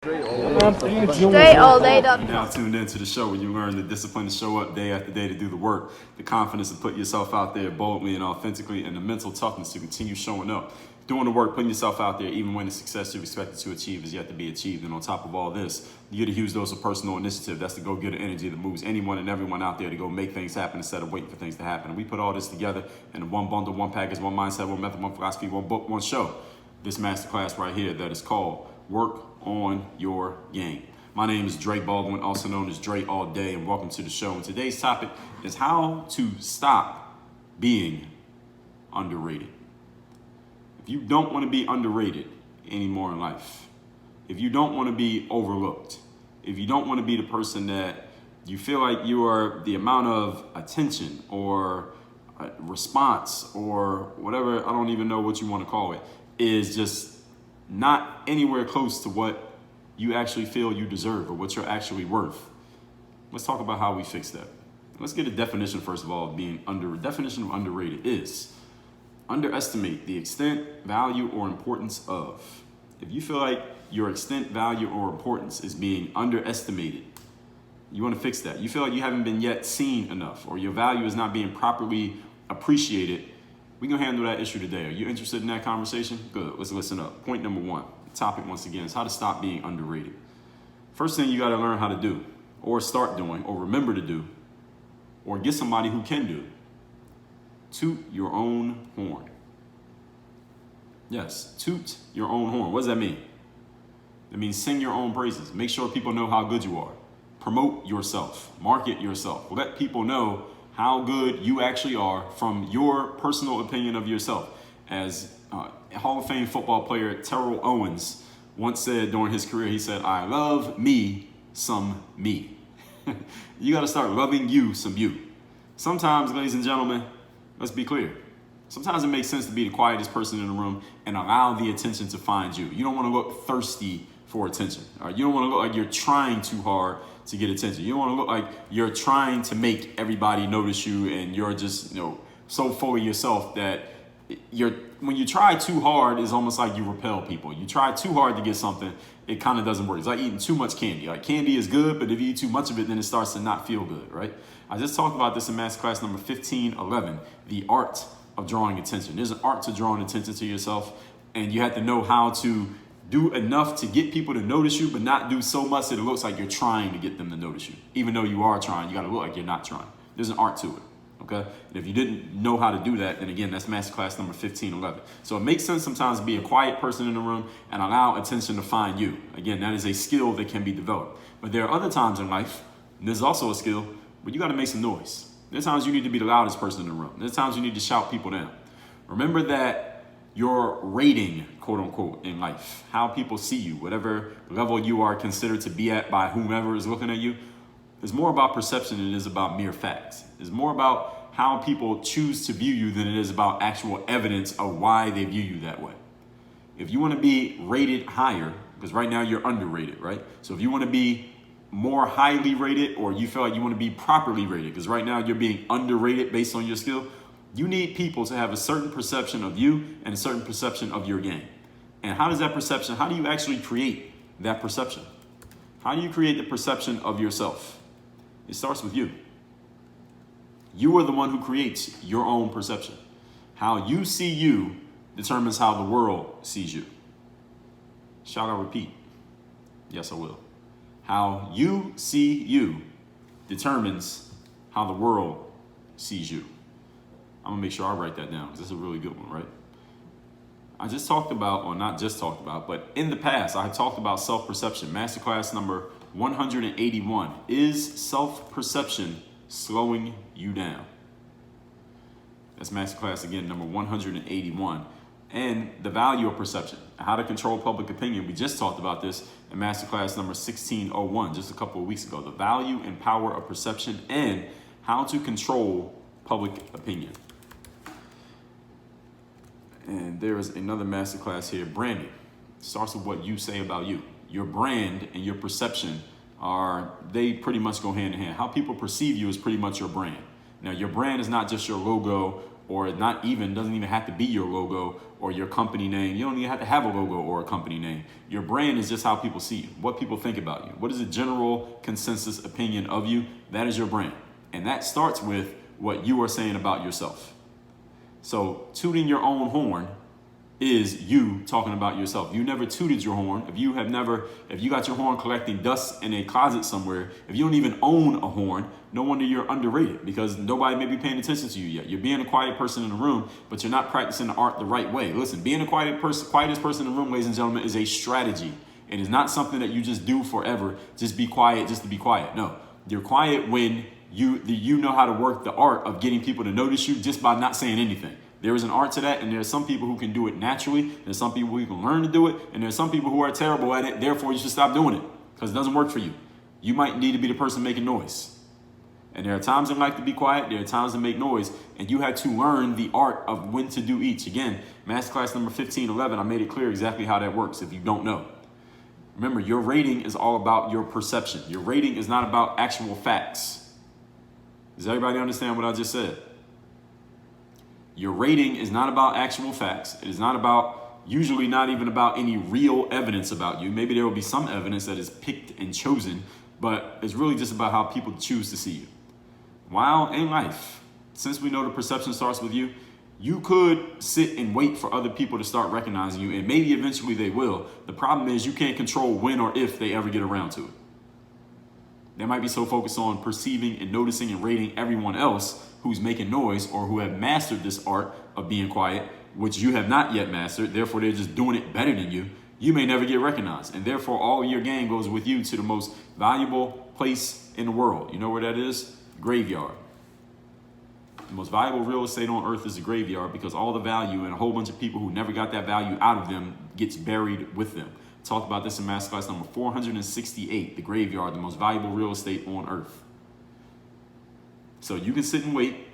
Dre all day. You're now tuned into the show where you learn the discipline to show up day after day to do the work, the confidence to put yourself out there boldly and authentically, and the mental toughness to continue showing up, doing the work, putting yourself out there even when the success you're expected to achieve is yet to be achieved. And on top of all this, you get a huge dose of personal initiative. That's the go-getter energy that moves anyone and everyone out there to go make things happen instead of waiting for things to happen. And we put all this together in one bundle, one package, one mindset, one method, one philosophy, one book, one show. This masterclass right here that is called Work on Your Game. My name is Dre Baldwin, also known as Dre All Day, and welcome to the show. And today's topic is how to stop being underrated. If you don't want to be underrated anymore in life, if you don't want to be overlooked, if you don't want to be the person that you feel like you are the amount of attention or response or whatever, I don't even know what you want to call it, is just not anywhere close to what you actually feel you deserve or what you're actually worth. Let's talk about how we fix that. Let's get a definition first of all of being definition of underrated is underestimate the extent, value, or importance of. If you feel like your extent, value, or importance is being underestimated, you want to fix that. You feel like you haven't been yet seen enough or your value is not being properly appreciated, we can handle that issue today. Are you interested in that conversation? Good, let's listen up. Point number one, the topic once again is how to stop being underrated. First thing you gotta learn how to do, or start doing, or remember to do, or get somebody who can do. Toot your own horn. Yes, toot your own horn. What does that mean? It means sing your own praises. Make sure people know how good you are. Promote yourself, market yourself. Let people know how good you actually are from your personal opinion of yourself. As Hall of Fame football player Terrell Owens once said during his career, he said, "I love me some me." You got to start loving you some you. Sometimes, ladies and gentlemen, let's be clear. Sometimes it makes sense to be the quietest person in the room and allow the attention to find you. You don't want to look thirsty for attention. All right? You don't want to look like you're trying too hard to get attention. You don't want to look like you're trying to make everybody notice you and you're just, so full of yourself that when you try too hard, it's almost like you repel people. You try too hard to get something, it kind of doesn't work. It's like eating too much candy. Like candy is good, but if you eat too much of it, then it starts to not feel good, right? I just talked about this in masterclass number 1511, the art of drawing attention. There's an art to drawing attention to yourself, and you have to know how to do enough to get people to notice you, but not do so much that it looks like you're trying to get them to notice you. Even though you are trying, you got to look like you're not trying. There's an art to it, okay? And if you didn't know how to do that, then again, that's masterclass number 1511. So it makes sense sometimes to be a quiet person in the room and allow attention to find you. Again, that is a skill that can be developed. But there are other times in life, and this is also a skill, but you got to make some noise. There's times you need to be the loudest person in the room. There's times you need to shout people down. Remember that your rating, quote unquote, in life, how people see you, whatever level you are considered to be at by whomever is looking at you, is more about perception than it is about mere facts. It's more about how people choose to view you than it is about actual evidence of why they view you that way. If you want to be rated higher, because right now you're underrated, right? So if you want to be more highly rated, or you feel like you want to be properly rated, because right now you're being underrated based on your skill, you need people to have a certain perception of you and a certain perception of your game. And how does that perception, how do you actually create that perception? How do you create the perception of yourself? It starts with you. You are the one who creates your own perception. How you see you determines how the world sees you. Shall I repeat? Yes, I will. How you see you determines how the world sees you. I'm gonna make sure I write that down because this is a really good one, right? I just talked about, or not just talked about, but in the past, I talked about self-perception. Masterclass number 181. Is self-perception slowing you down? That's masterclass again, number 181. And the value of perception, how to control public opinion. We just talked about this in masterclass number 1601, just a couple of weeks ago. The value and power of perception and how to control public opinion. And there is another masterclass here, branding. It starts with what you say about you. Your brand and your perception they pretty much go hand in hand. How people perceive you is pretty much your brand. Now, your brand is not just your logo or not even, doesn't even have to be your logo or your company name. You don't even have to have a logo or a company name. Your brand is just how people see you, what people think about you. What is the general consensus opinion of you? That is your brand. And that starts with what you are saying about yourself. So tooting your own horn is you talking about yourself. You never tooted your horn. If you got your horn collecting dust in a closet somewhere, if you don't even own a horn, no wonder you're underrated, because nobody may be paying attention to you yet. You're being a quiet person in the room, but you're not practicing the art the right way. Listen, being the quietest person in the room, ladies and gentlemen, is a strategy. It is not something that you just do forever. Just be quiet just to be quiet. No, you're quiet when you know how to work the art of getting people to notice you just by not saying anything. There is an art to that, and there are some people who can do it naturally. There's some people who can learn to do it, and there's some people who are terrible at it. Therefore, you should stop doing it because it doesn't work for you. You might need to be the person making noise. And there are times in life to be quiet. There are times to make noise, and you have to learn the art of when to do each. Again, masterclass number 1511, I made it clear exactly how that works if you don't know. Remember, your rating is all about your perception. Your rating is not about actual facts. Does everybody understand what I just said? Your rating is not about actual facts. It is usually not even about any real evidence about you. Maybe there will be some evidence that is picked and chosen, but it's really just about how people choose to see you. While in life, since we know the perception starts with you, you could sit and wait for other people to start recognizing you, and maybe eventually they will. The problem is you can't control when or if they ever get around to it. They might be so focused on perceiving and noticing and rating everyone else who's making noise or who have mastered this art of being quiet, which you have not yet mastered. Therefore, they're just doing it better than you. You may never get recognized. And therefore, all of your gain goes with you to the most valuable place in the world. You know where that is? Graveyard. The most valuable real estate on earth is a graveyard, because all the value and a whole bunch of people who never got that value out of them gets buried with them. Talked about this in masterclass number 468, the graveyard, the most valuable real estate on earth. So you can sit and wait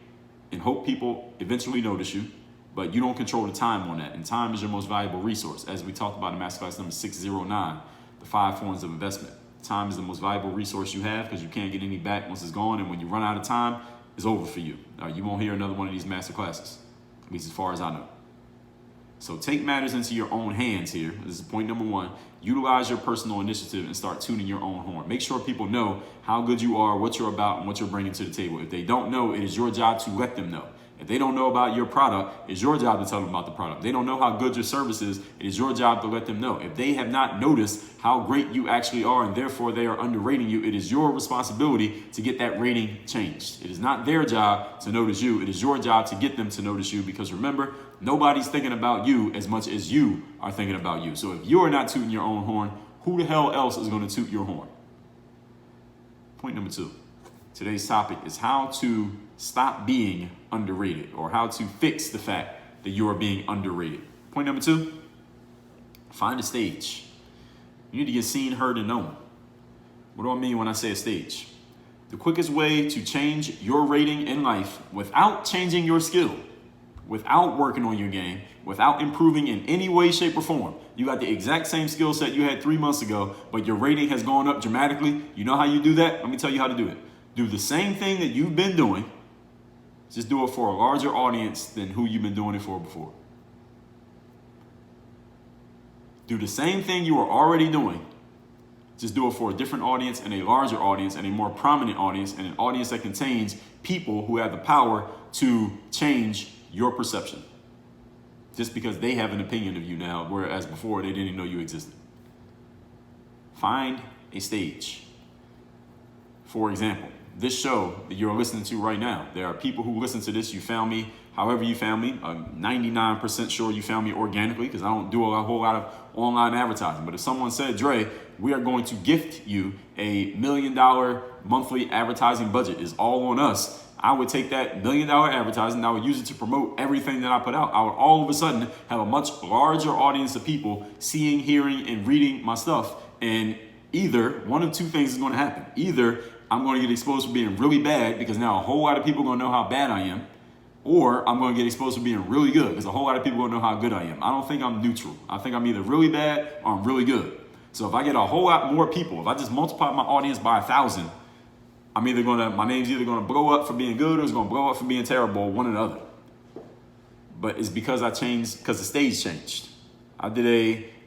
and hope people eventually notice you, but you don't control the time on that. And time is your most valuable resource. As we talked about in masterclass number 609, the 5 forms of investment. Time is the most valuable resource you have, because you can't get any back once it's gone. And when you run out of time, it's over for you. You won't hear another one of these masterclasses, at least as far as I know. So take matters into your own hands here. This is point number 1. Utilize your personal initiative and start tuning your own horn. Make sure people know how good you are, what you're about, and what you're bringing to the table. If they don't know, it is your job to let them know. If they don't know about your product, it's your job to tell them about the product. If they don't know how good your service is, it is your job to let them know. If they have not noticed how great you actually are and therefore they are underrating you, it is your responsibility to get that rating changed. It is not their job to notice you. It is your job to get them to notice you, because remember, nobody's thinking about you as much as you are thinking about you. So if you are not tooting your own horn, who the hell else is going to toot your horn? Point number 2. Today's topic is how to stop being underrated, or how to fix the fact that you are being underrated. Point number 2, find a stage. You need to get seen, heard, and known. What do I mean when I say a stage? The quickest way to change your rating in life without changing your skill, without working on your game, without improving in any way, shape, or form. You got the exact same skill set you had 3 months ago, but your rating has gone up dramatically. You know how you do that? Let me tell you how to do it. Do the same thing that you've been doing. Just do it for a larger audience than who you've been doing it for before. Do the same thing you were already doing. Just do it for a different audience and a larger audience and a more prominent audience, and an audience that contains people who have the power to change your perception. Just because they have an opinion of you now, whereas before they didn't even know you existed. Find a stage. For example, this show that you're listening to right now, there are people who listen to this. You found me however you found me. I'm 99% sure you found me organically, because I don't do a whole lot of online advertising. But if someone said, Dre, we are going to gift you $1 million monthly advertising budget, is all on us, I would take that $1 million advertising and I would use it to promote everything that I put out. I would all of a sudden have a much larger audience of people seeing, hearing, and reading my stuff. And either one of 2 things is going to happen. Either I'm going to get exposed for being really bad, because now a whole lot of people are going to know how bad I am, or I'm going to get exposed for being really good, because a whole lot of people are going to know how good I am. I don't think I'm neutral. I think I'm either really bad or I'm really good. So if I get a whole lot more people, if I just multiply my audience by 1,000, my name's either going to blow up for being good, or it's going to blow up for being terrible, one or the other. but it's because because the stage changed. I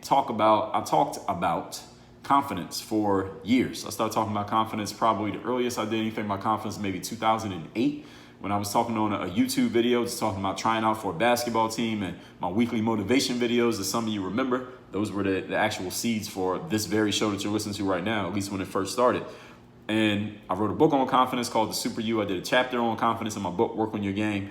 talked about confidence for years. I started talking about confidence probably the earliest I did anything about confidence, maybe 2008, when I was talking on a YouTube video, just talking about trying out for a basketball team, and my weekly motivation videos, as some of you remember, those were the actual seeds for this very show that you're listening to right now, at least when it first started. And I wrote a book on confidence called The Super You. I did a chapter on confidence in my book, Work on Your Game.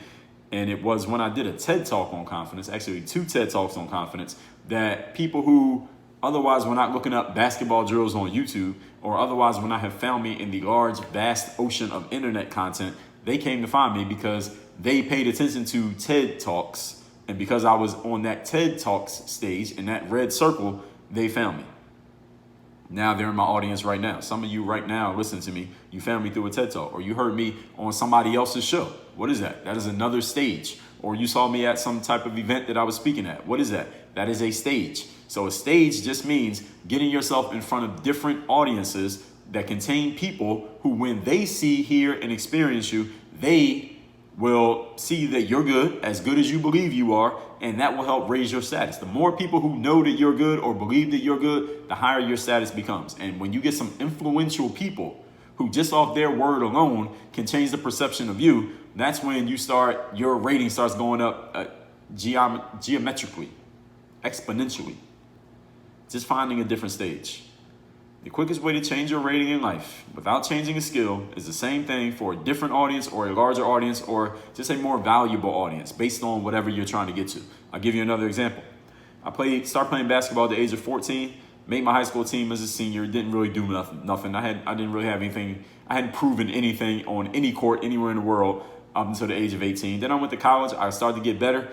And it was when I did a TED Talk on confidence, actually 2 TED Talks on confidence, that people who otherwise were not looking up basketball drills on YouTube, or otherwise would not have found me in the large, vast ocean of internet content, they came to find me because they paid attention to TED Talks. And because I was on that TED Talks stage in that red circle, they found me. Now they're in my audience right now. Some of you right now listen to me. You found me through a TED Talk, or you heard me on somebody else's show. What is that? That is another stage. Or you saw me at some type of event that I was speaking at. What is that? That is a stage. So a stage just means getting yourself in front of different audiences that contain people who, when they see, hear, and experience you, they will see that you're good as you believe you are, and that will help raise your status. The more people who know that you're good or believe that you're good, the higher your status becomes. And when you get some influential people who just off their word alone can change the perception of you, that's when your rating starts going up geometrically, exponentially. Just finding a different stage. The quickest way to change your rating in life without changing a skill is the same thing for a different audience or a larger audience or just a more valuable audience based on whatever you're trying to get to. I'll give you another example. I started playing basketball at the age of 14, made my high school team as a senior, didn't really do nothing. I didn't really have anything. I hadn't proven anything on any court anywhere in the world up until the age of 18. Then I went to college. I started to get better.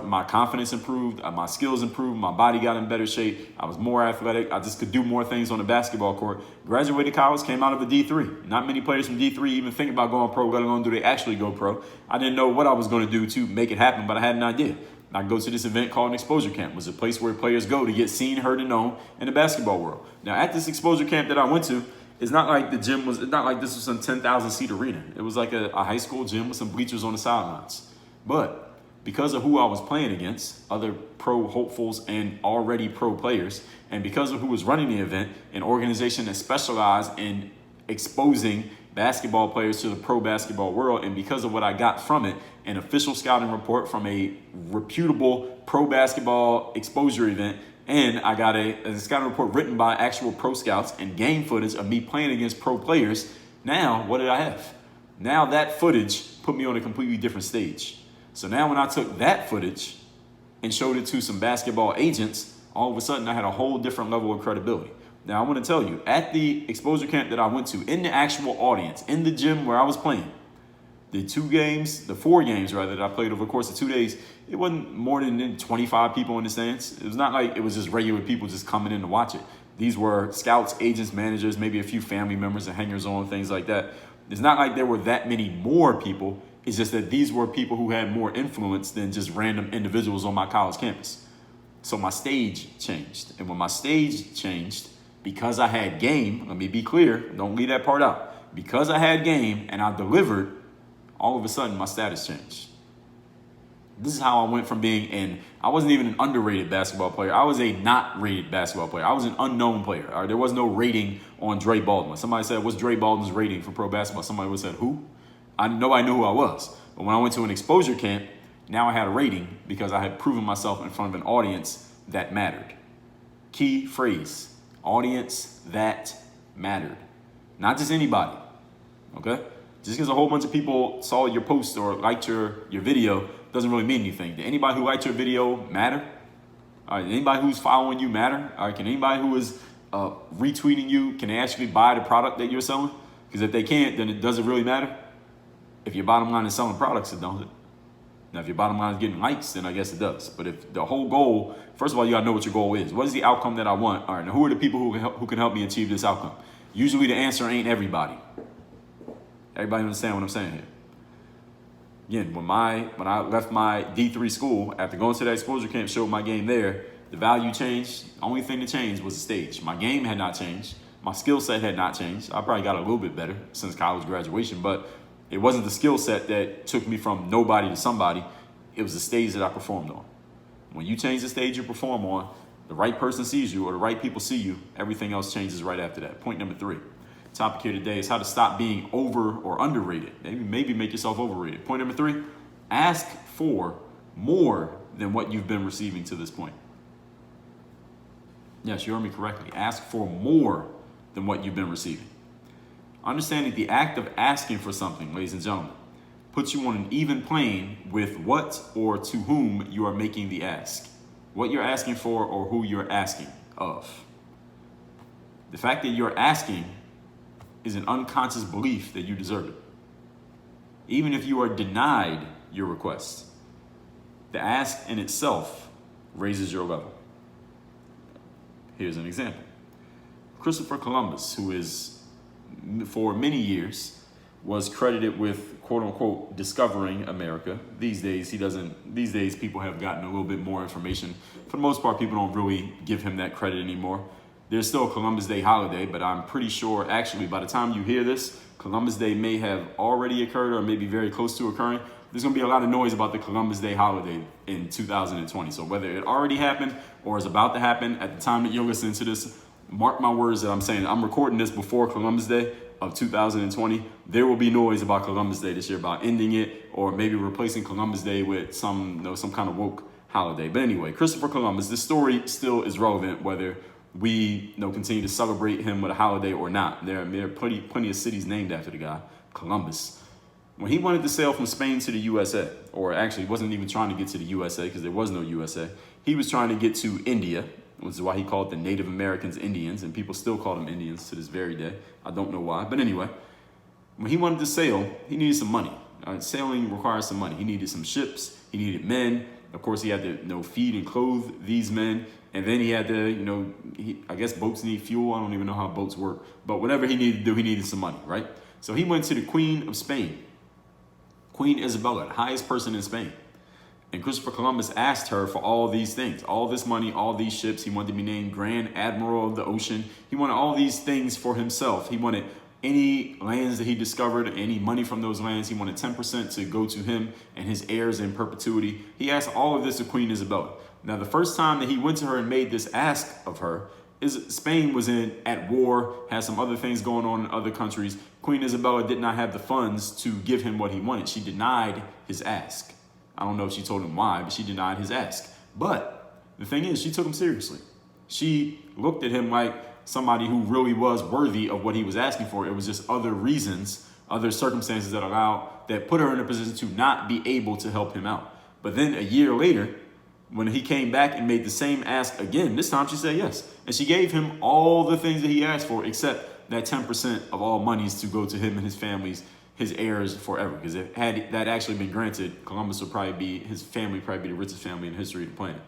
My confidence improved. My skills improved. My body got in better shape. I was more athletic. I just could do more things on the basketball court. Graduated college, came out of a D3. Not many players from D3 even think about going pro, let alone do they actually go pro. I didn't know what I was going to do to make it happen, but I had an idea. I go to this event called an exposure camp. It was a place where players go to get seen, heard, and known in the basketball world. Now, at this exposure camp that I went to, it's not like this was some 10,000 seat arena. It was like a high school gym with some bleachers on the sidelines. But because of who I was playing against, other pro hopefuls and already pro players, and because of who was running the event, an organization that specialized in exposing basketball players to the pro basketball world, and because of what I got from it, an official scouting report from a reputable pro basketball exposure event, and I got a scouting report written by actual pro scouts and game footage of me playing against pro players. Now, what did I have? Now that footage put me on a completely different stage. So now when I took that footage and showed it to some basketball agents, all of a sudden I had a whole different level of credibility. Now I want to tell you, at the exposure camp that I went to, in the actual audience, in the gym where I was playing, the 4 games that I played over the course of 2 days, it wasn't more than 25 people in the stands. It was not like it was just regular people just coming in to watch it. These were scouts, agents, managers, maybe a few family members and hangers-on, things like that. It's not like there were that many more people. It's just that these were people who had more influence than just random individuals on my college campus. So my stage changed. And when my stage changed, because I had game, let me be clear, don't leave that part out. Because I had game and I delivered, all of a sudden my status changed. This is how I went from I wasn't even an underrated basketball player. I was a not rated basketball player. I was an unknown player. All right? There was no rating on Dre Baldwin. Somebody said, what's Dre Baldwin's rating for pro basketball? Somebody would have said, who? Nobody knew who I was. But when I went to an exposure camp, now I had a rating because I had proven myself in front of an audience that mattered. Key phrase, audience that mattered. Not just anybody, okay? Just because a whole bunch of people saw your post or liked your video doesn't really mean anything. Did anybody who liked your video matter? All right, anybody who's following you matter? All right, can anybody who is retweeting you, can they actually buy the product that you're selling? Because if they can't, then it doesn't really matter. If your bottom line is selling products, it doesn't. Now, if your bottom line is getting likes, then I guess it does. But if the whole goal, first of all, you got to know what your goal is. What is the outcome that I want? All right, now who are the people who can help me achieve this outcome? Usually the answer ain't everybody. Everybody understand what I'm saying here? Again, when I left my D3 school, after going to that exposure camp, showed my game there, the value changed. The only thing that changed was the stage. My game had not changed. My skill set had not changed. I probably got a little bit better since college graduation, but it wasn't the skill set that took me from nobody to somebody. It was the stage that I performed on. When you change the stage you perform on, the right person sees you or the right people see you, everything else changes right after that. Point number 3. Topic here today is how to stop being over or underrated. Maybe make yourself overrated. Point number 3, ask for more than what you've been receiving to this point. Yes, you heard me correctly. Ask for more than what you've been receiving. Understanding the act of asking for something, ladies and gentlemen, puts you on an even plane with what or to whom you are making the ask. What you're asking for or who you're asking of. The fact that you're asking is an unconscious belief that you deserve it. Even if you are denied your request, the ask in itself raises your level. Here's an example. Christopher Columbus, who is for many years was credited with quote unquote discovering America. These days people have gotten a little bit more information. For the most part, people don't really give him that credit anymore. There's still a Columbus Day holiday, but I'm pretty sure actually by the time you hear this, Columbus Day may have already occurred or maybe very close to occurring. There's gonna be a lot of noise about the Columbus Day holiday in 2020. So whether it already happened or is about to happen at the time that you're listening to this, mark my words that I'm saying. I'm recording this before Columbus Day of 2020. There will be noise about Columbus Day this year, about ending it or maybe replacing Columbus Day with some kind of woke holiday. But anyway, Christopher Columbus, this story still is relevant whether we continue to celebrate him with a holiday or not. There are plenty of cities named after the guy, Columbus. When he wanted to sail from Spain to the USA, or actually wasn't even trying to get to the USA because there was no USA, he was trying to get to India, which is why he called the Native Americans Indians, and people still call them Indians to this very day. I don't know why, but anyway, when he wanted to sail, he needed some money. Sailing requires some money. He needed some ships, he needed men. Of course, he had to feed and clothe these men, and then he had to, I guess boats need fuel. I don't even know how boats work, but whatever he needed to do, he needed some money, right? So he went to the Queen of Spain, Queen Isabella, the highest person in Spain. And Christopher Columbus asked her for all these things, all this money, all these ships. He wanted to be named Grand Admiral of the Ocean. He wanted all these things for himself. He wanted any lands that he discovered, any money from those lands. He wanted 10% to go to him and his heirs in perpetuity. He asked all of this to Queen Isabella. Now, the first time that he went to her and made this ask of her, Spain was at war, had some other things going on in other countries. Queen Isabella did not have the funds to give him what he wanted. She denied his ask. I don't know if she told him why, but she denied his ask. But the thing is, she took him seriously. She looked at him like somebody who really was worthy of what he was asking for. It was just other reasons, other circumstances that put her in a position to not be able to help him out. But then a year later, when he came back and made the same ask again, this time she said yes. And she gave him all the things that he asked for, except that 10% of all monies to go to him and his family's, his heirs forever. Because if had that actually been granted, Columbus would his family would probably be the richest family in the history of the planet.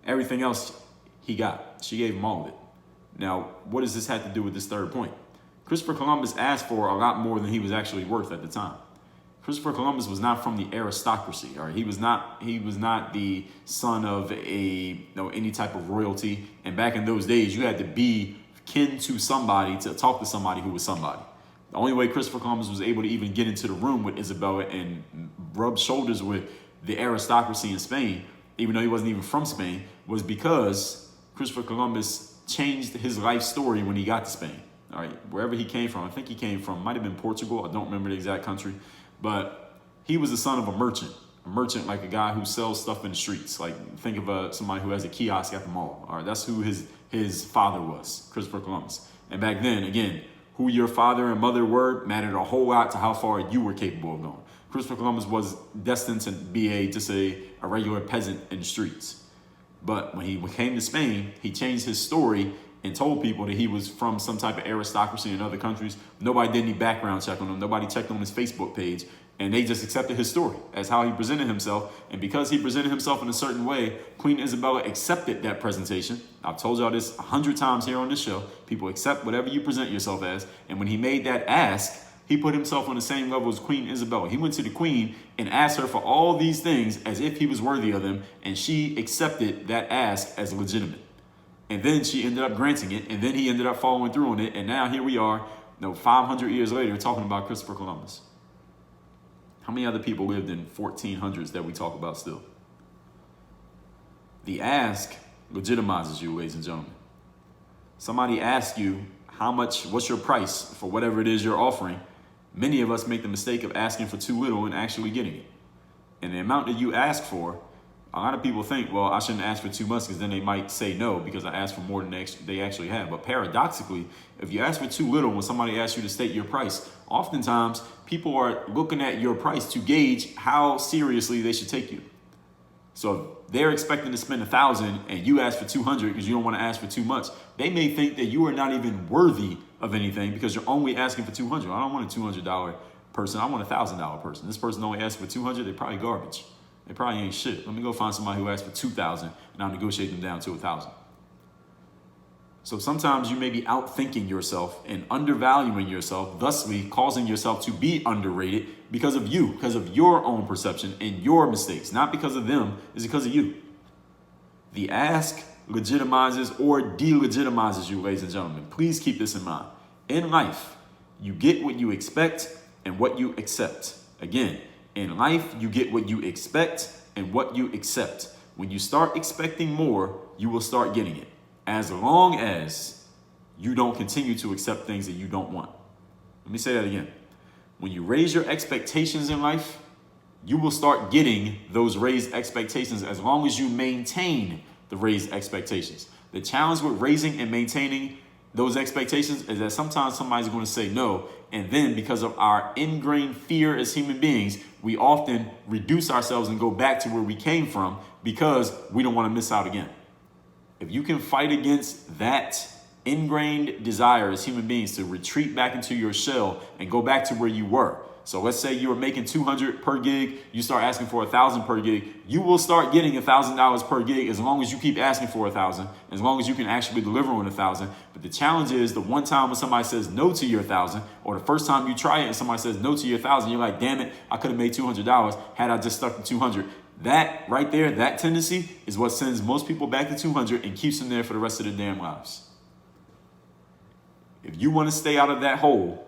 Everything else he got. She gave him all of it. Now, what does this have to do with this third point? Christopher Columbus asked for a lot more than he was actually worth at the time. Christopher Columbus was not from the aristocracy, all right? He was not the son of any type of royalty. And back in those days, you had to be kin to somebody to talk to somebody who was somebody. The only way Christopher Columbus was able to even get into the room with Isabella and rub shoulders with the aristocracy in Spain, even though he wasn't even from Spain, was because Christopher Columbus changed his life story when he got to Spain. All right, wherever he came from, I think he came from, might have been Portugal. I don't remember the exact country. But he was the son of a merchant like a guy who sells stuff in the streets. Like think of somebody who has a kiosk at the mall. All right, that's who his father was, Christopher Columbus. And back then, again, who your father and mother were mattered a whole lot to how far you were capable of going. Christopher Columbus was destined to be just a regular peasant in the streets. But when he came to Spain, he changed his story and told people that he was from some type of aristocracy in other countries. Nobody did any background check on him. Nobody checked on his Facebook page. And they just accepted his story as how he presented himself. And because he presented himself in a certain way, Queen Isabella accepted that presentation. I've told y'all this 100 times here on this show. People accept whatever you present yourself as. And when he made that ask, he put himself on the same level as Queen Isabella. He went to the queen and asked her for all these things as if he was worthy of them. And she accepted that ask as legitimate. And then she ended up granting it, and then he ended up following through on it. And now here we are, 500 years later, talking about Christopher Columbus. How many other people lived in 1400s that we talk about still? The ask legitimizes you, ladies and gentlemen. Somebody asks you what's your price for whatever it is you're offering. Many of us make the mistake of asking for too little and actually getting it. And the amount that you ask for, a lot of people think, well, I shouldn't ask for too much because then they might say no because I asked for more than they actually have. But paradoxically, if you ask for too little when somebody asks you to state your price, oftentimes people are looking at your price to gauge how seriously they should take you. So if they're expecting to spend $1,000 and you ask for 200 because you don't want to ask for too much, they may think that you are not even worthy of anything because you're only asking for 200. I don't want a $200 person. I want a $1,000 person. This person only asked for 200. They're probably garbage. They probably ain't shit. Let me go find somebody who asked for 2,000 and I'll negotiate them down to 1,000. So sometimes you may be outthinking yourself and undervaluing yourself, thusly causing yourself to be underrated because of you, because of your own perception and your mistakes, not because of them, it's because of you. The ask legitimizes or delegitimizes you, ladies and gentlemen. Please keep this in mind. In life, you get what you expect and what you accept. Again, in life, you get what you expect and what you accept. When you start expecting more, you will start getting it. As long as you don't continue to accept things that you don't want. Let me say that again. When you raise your expectations in life, you will start getting those raised expectations as long as you maintain the raised expectations. The challenge with raising and maintaining those expectations is that sometimes somebody's going to say no. And then because of our ingrained fear as human beings, we often reduce ourselves and go back to where we came from because we don't want to miss out again. If you can fight against that ingrained desire as human beings to retreat back into your shell and go back to where you were. So let's say you were making 200 per gig, you start asking for 1,000 per gig. You will start getting $1,000 per gig as long as you keep asking for 1,000, as long as you can actually deliver on 1,000. But the challenge is the one time when somebody says no to your 1,000, or the first time you try it and somebody says no to your 1,000, you're like, damn it, I could have made $200 had I just stuck to 200. That right there, that tendency is what sends most people back to 200 and keeps them there for the rest of their damn lives. If you want to stay out of that hole,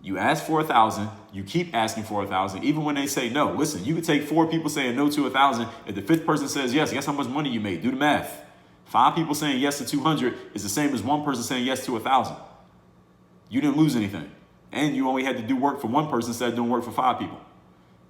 you ask for 1,000, you keep asking for 1,000, even when they say no. Listen, you could take 4 people saying no to 1,000. If the 5th person says yes, guess how much money you made? Do the math. 5 people saying yes to 200 is the same as 1 person saying yes to 1,000. You didn't lose anything. And you only had to do work for 1 person instead of doing work for 5 people.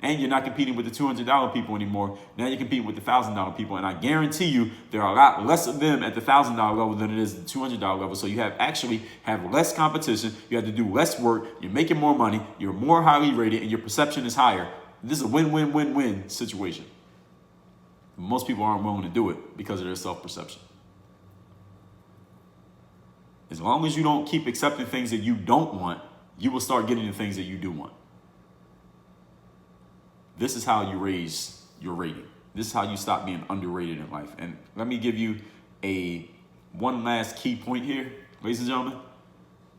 And you're not competing with the $200 people anymore. Now you're competing with the $1,000 people. And I guarantee you there are a lot less of them at the $1,000 level than it is the $200 level. So you have less competition. You have to do less work. You're making more money. You're more highly rated and your perception is higher. This is a win-win-win-win situation. Most people aren't willing to do it because of their self-perception. As long as you don't keep accepting things that you don't want, you will start getting the things that you do want. This is how you raise your rating. This is how you stop being underrated in life. And let me give you one last key point here, ladies and gentlemen.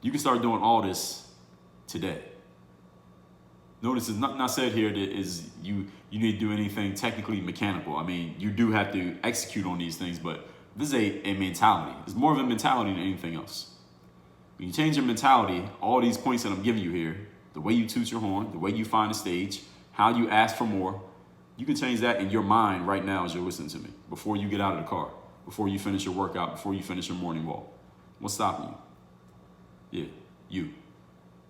You can start doing all this today. Notice there's nothing I said here that is you need to do anything technically mechanical. I mean, you do have to execute on these things, but this is a mentality. It's more of a mentality than anything else. When you change your mentality, all these points that I'm giving you here, the way you toot your horn, the way you find a stage, how you ask for more, you can change that in your mind right now as you're listening to me, before you get out of the car, before you finish your workout, before you finish your morning walk. What's stopping you? Yeah, you.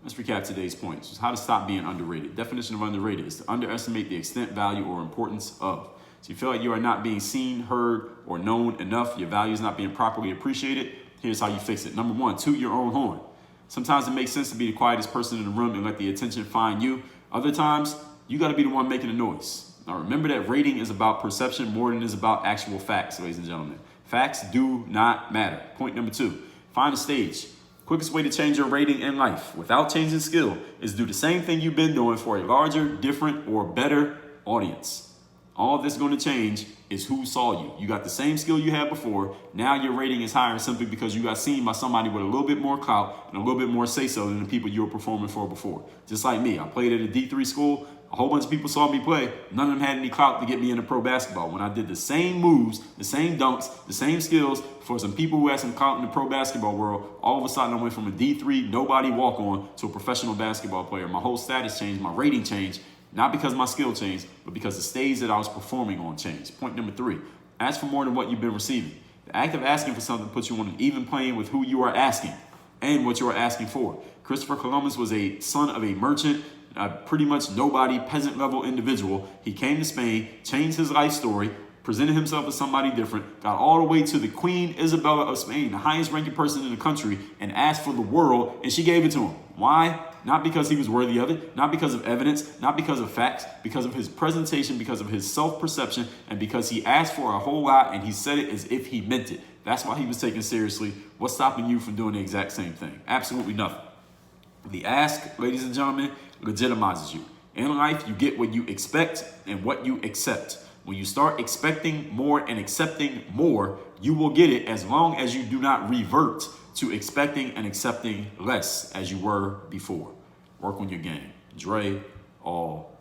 Let's recap today's points. It's how to stop being underrated. Definition of underrated is to underestimate the extent, value, or importance of. So you feel like you are not being seen, heard, or known enough, your value is not being properly appreciated, here's how you fix it. Number 1, toot your own horn. Sometimes it makes sense to be the quietest person in the room and let the attention find you. Other times, you got to be the one making the noise. Now, remember that rating is about perception more than it is about actual facts, ladies and gentlemen. Facts do not matter. Point number 2, find a stage. Quickest way to change your rating in life without changing skill is do the same thing you've been doing for a larger, different, or better audience. All that's going to change is who saw you. You got the same skill you had before. Now your rating is higher simply because you got seen by somebody with a little bit more clout and a little bit more say-so than the people you were performing for before. Just like me. I played at a D3 school. A whole bunch of people saw me play. None of them had any clout to get me into pro basketball. When I did the same moves, the same dunks, the same skills for some people who had some clout in the pro basketball world, all of a sudden I went from a D3 nobody walk-on to a professional basketball player. My whole status changed. My rating changed. Not because my skill changed, but because the stage that I was performing on changed. Point number 3, ask for more than what you've been receiving. The act of asking for something puts you on an even plane with who you are asking and what you are asking for. Christopher Columbus was a son of a merchant, a pretty much nobody, peasant level individual. He came to Spain, changed his life story, presented himself as somebody different, got all the way to the Queen Isabella of Spain, the highest ranking person in the country, and asked for the world, and she gave it to him. Why? Not because he was worthy of it, not because of evidence, not because of facts, because of his presentation, because of his self-perception, and because he asked for a whole lot and he said it as if he meant it. That's why he was taken seriously. What's stopping you from doing the exact same thing? Absolutely nothing. The ask, ladies and gentlemen, legitimizes you. In life, you get what you expect and what you accept. When you start expecting more and accepting more, you will get it as long as you do not revert to expecting and accepting less as you were before. Work on your game. Dre, all